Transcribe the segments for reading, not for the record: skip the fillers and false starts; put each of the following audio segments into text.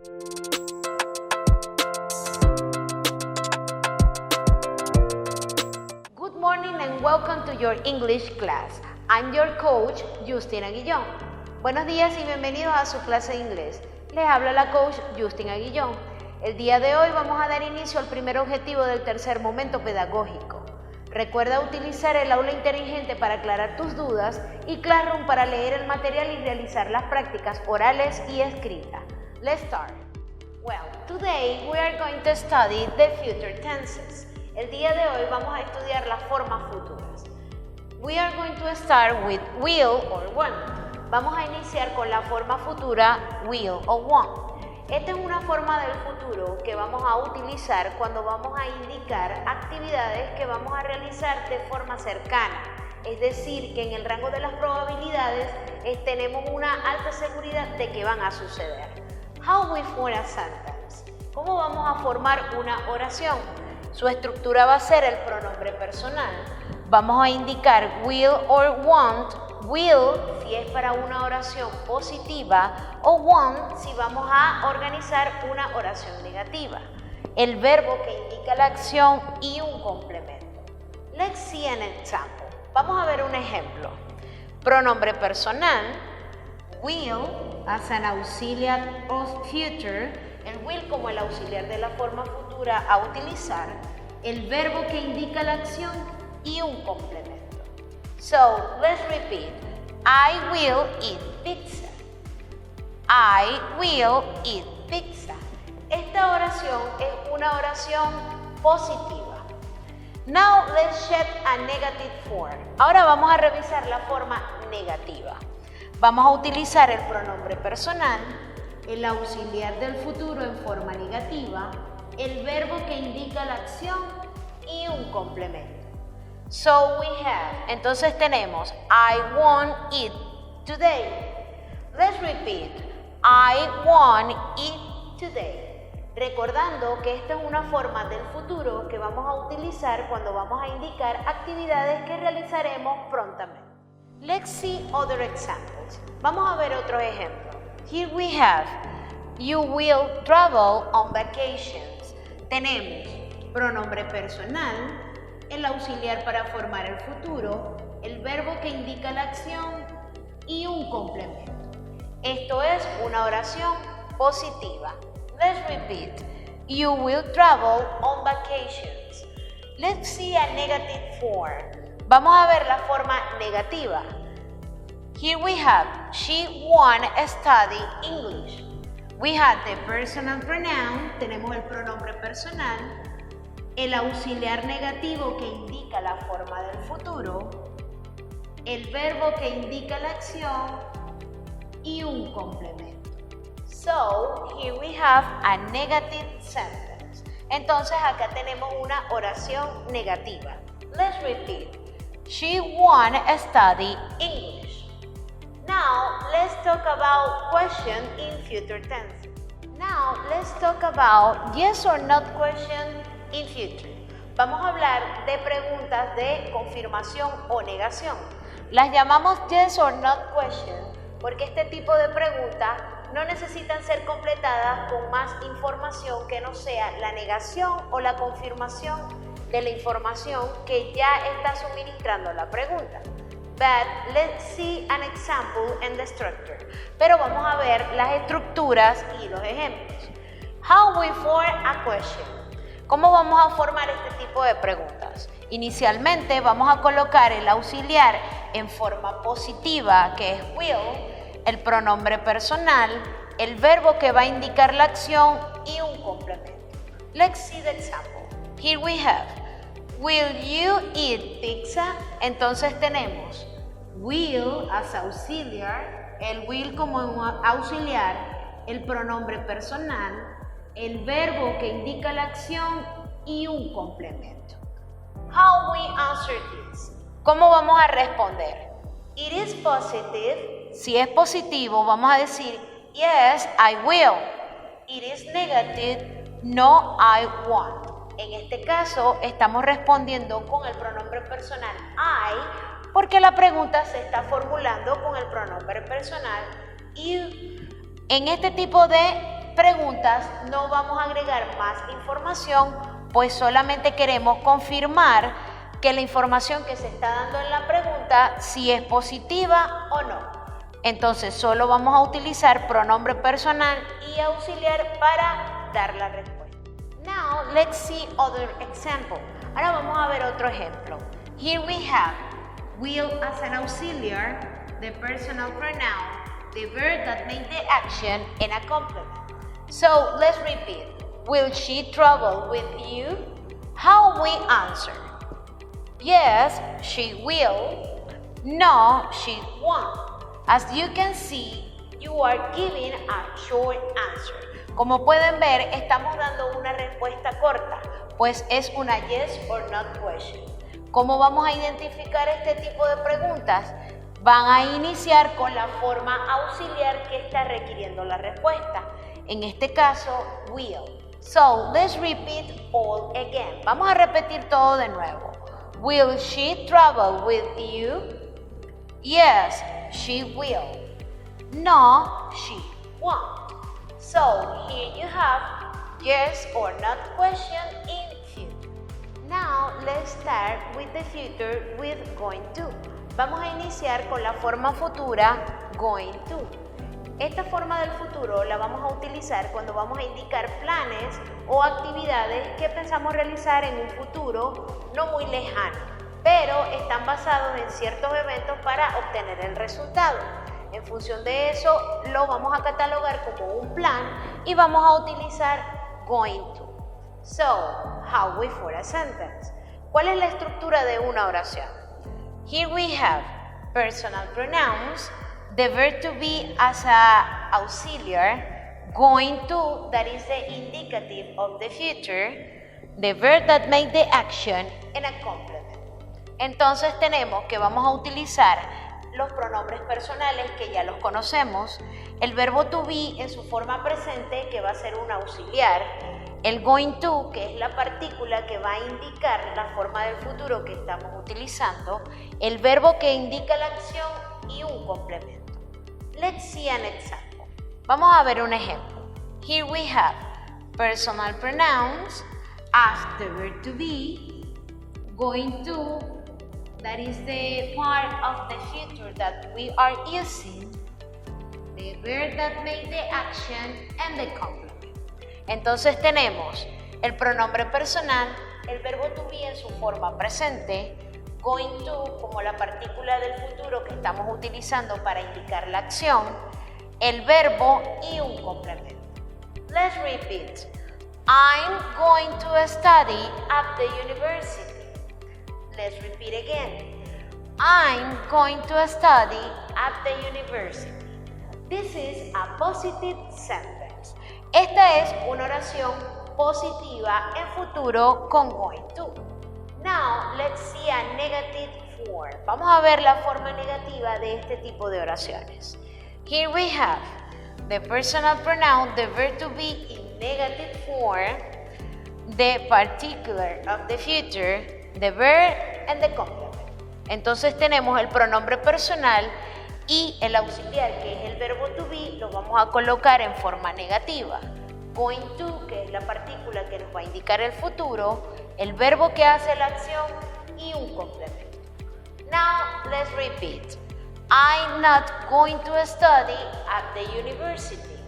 Good morning and welcome to your English class. I'm your coach, Justina Aguillón. Buenos días y bienvenidos a su clase de inglés. Les habla la coach Justina Aguillón. El día de hoy vamos a dar inicio al primer objetivo del tercer momento pedagógico. Recuerda utilizar el aula inteligente para aclarar tus dudas y Classroom para leer el material y realizar las prácticas orales y escritas. Let's start. Well, today we are going to study the future tenses. El día de hoy vamos a estudiar las formas futuras. We are going to start with will or want. Vamos a iniciar con la forma futura will o want. Esta es una forma del futuro que vamos a utilizar cuando vamos a indicar actividades que vamos a realizar de forma cercana. Es decir, que en el rango de las probabilidades tenemos una alta seguridad de que van a suceder. How we form a sentence. ¿Cómo vamos a formar una oración? Su estructura va a ser el pronombre personal. Vamos a indicar will or want. Will si es para una oración positiva o want si vamos a organizar una oración negativa. El verbo que indica la acción y un complemento. Let's see an example. Vamos a ver un ejemplo. Pronombre personal, will as an auxiliary of future. El will como el auxiliar de la forma futura a utilizar. El verbo que indica la acción y un complemento. So, let's repeat. I will eat pizza. I will eat pizza. Esta oración es una oración positiva. Now, let's check a negative form. Ahora vamos a revisar la forma negativa. Vamos a utilizar el pronombre personal, el auxiliar del futuro en forma negativa, el verbo que indica la acción y un complemento. So we have, entonces tenemos I won't eat today. Let's repeat. I won't eat today. Recordando que esta es una forma del futuro que vamos a utilizar cuando vamos a indicar actividades que realizaremos prontamente. Let's see other examples. Vamos a ver otro ejemplo. Here we have, you will travel on vacations. Tenemos pronombre personal, el auxiliar para formar el futuro, el verbo que indica la acción y un complemento. Esto es una oración positiva. Let's repeat. You will travel on vacations. Let's see a negative form. Vamos a ver la forma negativa. Here we have, she won't study English. We have the personal pronoun, tenemos el pronombre personal, el auxiliar negativo que indica la forma del futuro, el verbo que indica la acción y un complemento. So, here we have a negative sentence. Entonces acá tenemos una oración negativa. Let's repeat. She won't study English. Now, let's talk about question in future tense. Now, let's talk about yes or not question in future. Vamos a hablar de preguntas de confirmación o negación. Las llamamos yes or not question porque este tipo de preguntas no necesitan ser completadas con más información que no sea la negación o la confirmación de la información que ya está suministrando la pregunta. But let's see an example and the structure. Pero vamos a ver las estructuras y los ejemplos. How we form a question. ¿Cómo vamos a formar este tipo de preguntas? Inicialmente vamos a colocar el auxiliar en forma positiva, que es will, el pronombre personal, el verbo que va a indicar la acción y un complemento. Let's see the example. Here we have, will you eat pizza? Entonces tenemos will as auxiliar, el will como auxiliar, el pronombre personal, el verbo que indica la acción y un complemento. How we answer this? ¿Cómo vamos a responder? It is positive. Si es positivo, vamos a decir yes, I will. It is negative. No, I won't. En este caso, estamos respondiendo con el pronombre personal I, porque la pregunta se está formulando con el pronombre personal y en este tipo de preguntas no vamos a agregar más información, pues solamente queremos confirmar que la información que se está dando en la pregunta si es positiva o no. Entonces solo vamos a utilizar pronombre personal y auxiliar para dar la respuesta. Now let's see other example. Ahora vamos a ver otro ejemplo. Here we have will as an auxiliar, the personal pronoun, the verb that makes the action, and a complement. So let's repeat. Will she travel with you? How we answer? Yes, she will. No, she won't. As you can see, you are giving a short answer. Como pueden ver, estamos dando una respuesta corta, pues es una yes or not question. ¿Cómo vamos a identificar este tipo de preguntas? Van a iniciar con la forma auxiliar que está requiriendo la respuesta. En este caso, will. So, let's repeat all again. Vamos a repetir todo de nuevo. Will she travel with you? Yes, she will. No, she won't. So, here you have yes or not question in future. Now, let's start with the future with going to. Vamos a iniciar con la forma futura going to. Esta forma del futuro la vamos a utilizar cuando vamos a indicar planes o actividades que pensamos realizar en un futuro no muy lejano, pero están basados en ciertos eventos para obtener el resultado. En función de eso lo vamos a catalogar como un plan y vamos a utilizar going to. So, how we form a sentence. ¿Cuál es la estructura de una oración? Here we have personal pronouns, the verb to be as a auxiliar, going to, that is the indicative of the future, the verb that makes the action, and a complement. Entonces tenemos que vamos a utilizar los pronombres personales que ya los conocemos, el verbo to be en su forma presente que va a ser un auxiliar, el going to, que es la partícula que va a indicar la forma del futuro que estamos utilizando, el verbo que indica la acción y un complemento. Let's see an example. Vamos a ver un ejemplo. Here we have personal pronouns as the verb to be, going to, that is the part of the future that we are using, the verb that makes the action, and the complement. Entonces tenemos el pronombre personal, el verbo to be en su forma presente, going to como la partícula del futuro que estamos utilizando para indicar la acción, el verbo y un complemento. Let's repeat. I'm going to study at the university. Let's repeat again. I'm going to study at the university. This is a positive sentence. Esta es una oración positiva en futuro con going to. Now, let's see a negative form. Vamos a ver la forma negativa de este tipo de oraciones. Here we have the personal pronoun, the verb to be in negative form, the particular of the future, the verb and the complement. Entonces tenemos el pronombre personal y el auxiliar, que es el verbo to be, lo vamos a colocar en forma negativa. Going to, que es la partícula que nos va a indicar el futuro, el verbo que hace la acción y un complemento. Now, let's repeat. I'm not going to study at the university.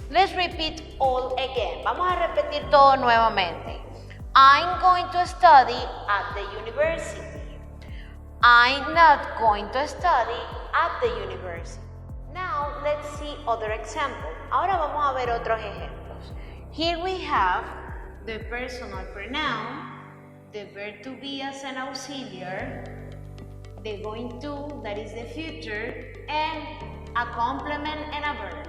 Let's repeat all again. Vamos a repetir todo nuevamente. I'm going to study at the university. I'm not going to study at the university. Now, let's see other examples. Ahora vamos a ver otros ejemplos. Here we have the personal pronoun, the verb to be as an auxiliar, the going to, that is the future, and a complement and a verb.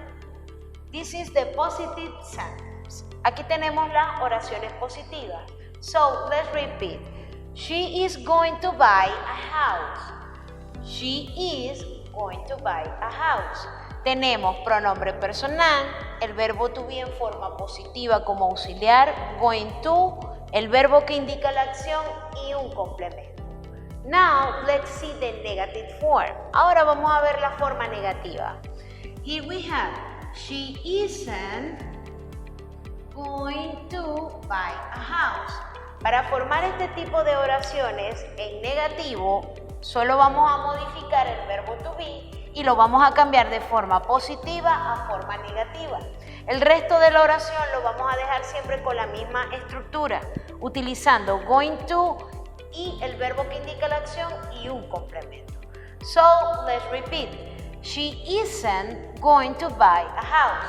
This is the positive sentence. Aquí tenemos las oraciones positivas. So, let's repeat. She is going to buy a house. She is going to buy a house. Tenemos pronombre personal, el verbo to be en forma positiva como auxiliar, going to, el verbo que indica la acción y un complemento. Now, let's see the negative form. Ahora vamos a ver la forma negativa. Here we have, she isn't going to buy a house. Para formar este tipo de oraciones en negativo, solo vamos a modificar el verbo to be y lo vamos a cambiar de forma positiva a forma negativa. El resto de la oración lo vamos a dejar siempre con la misma estructura, utilizando going to y el verbo que indica la acción y un complemento. So, let's repeat. She isn't going to buy a house.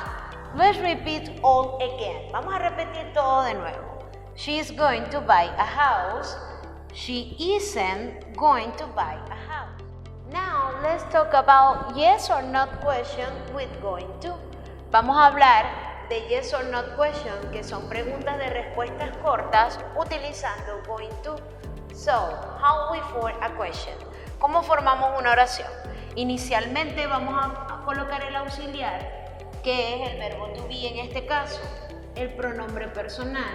Let's repeat all again. Vamos a repetir todo de nuevo. She is going to buy a house. She isn't going to buy a house. Now, let's talk about yes or not question with going to. Vamos a hablar de yes or not question, que son preguntas de respuestas cortas utilizando going to. So, how we form a question? ¿Cómo formamos una oración? Inicialmente vamos a colocar el auxiliar, que es el verbo to be en este caso, el pronombre personal,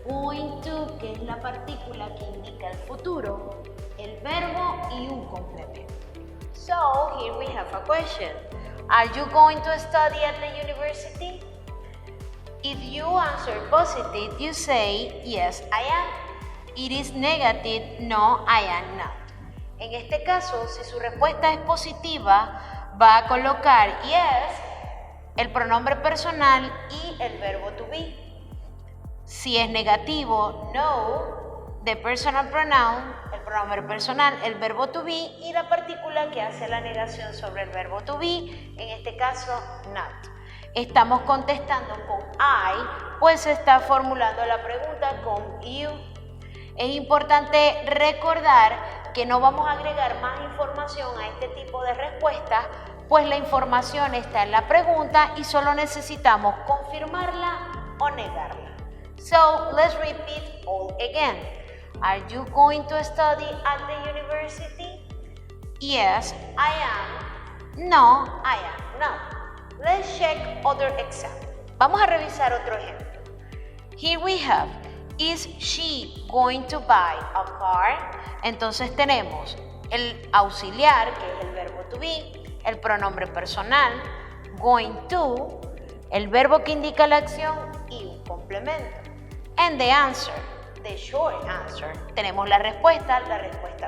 going to, que es la partícula que indica el futuro, el verbo y un complemento. So, here we have a question. Are you going to study at the university? If you answer positive, you say, yes, I am. It is negative, no, I am not. En este caso, si su respuesta es positiva, va a colocar yes, el pronombre personal y el verbo to be. Si es negativo, no, the personal pronoun, el pronombre personal, el verbo to be y la partícula que hace la negación sobre el verbo to be, en este caso, not. Estamos contestando con I, pues se está formulando la pregunta con you. Es importante recordar que no vamos a agregar más información a este tipo de respuestas, pues la información está en la pregunta y solo necesitamos confirmarla o negarla. So, let's repeat all again. Are you going to study at the university? Yes, I am. No, I am not. Let's check other example. Vamos a revisar otro ejemplo. Here we have, is she going to buy a car? Entonces tenemos el auxiliar, que es el verbo to be, el pronombre personal, going to, el verbo que indica la acción y un complemento. And the answer, the short answer, tenemos la respuesta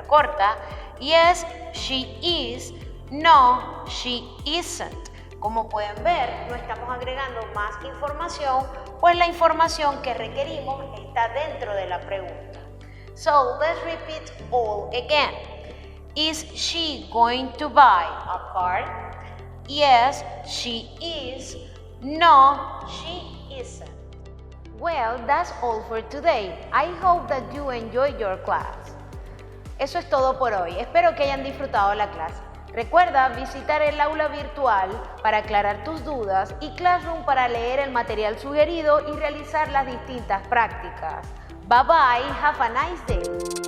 corta, yes, she is, no, she isn't. Como pueden ver, no estamos agregando más información, pues la información que requerimos está dentro de la pregunta. So, let's repeat all again. Is she going to buy a car? Yes, she is. No, she isn't. Well, that's all for today. I hope that you enjoyed your class. Eso es todo por hoy. Espero que hayan disfrutado la clase. Recuerda visitar el aula virtual para aclarar tus dudas y Classroom para leer el material sugerido y realizar las distintas prácticas. Bye bye, have a nice day.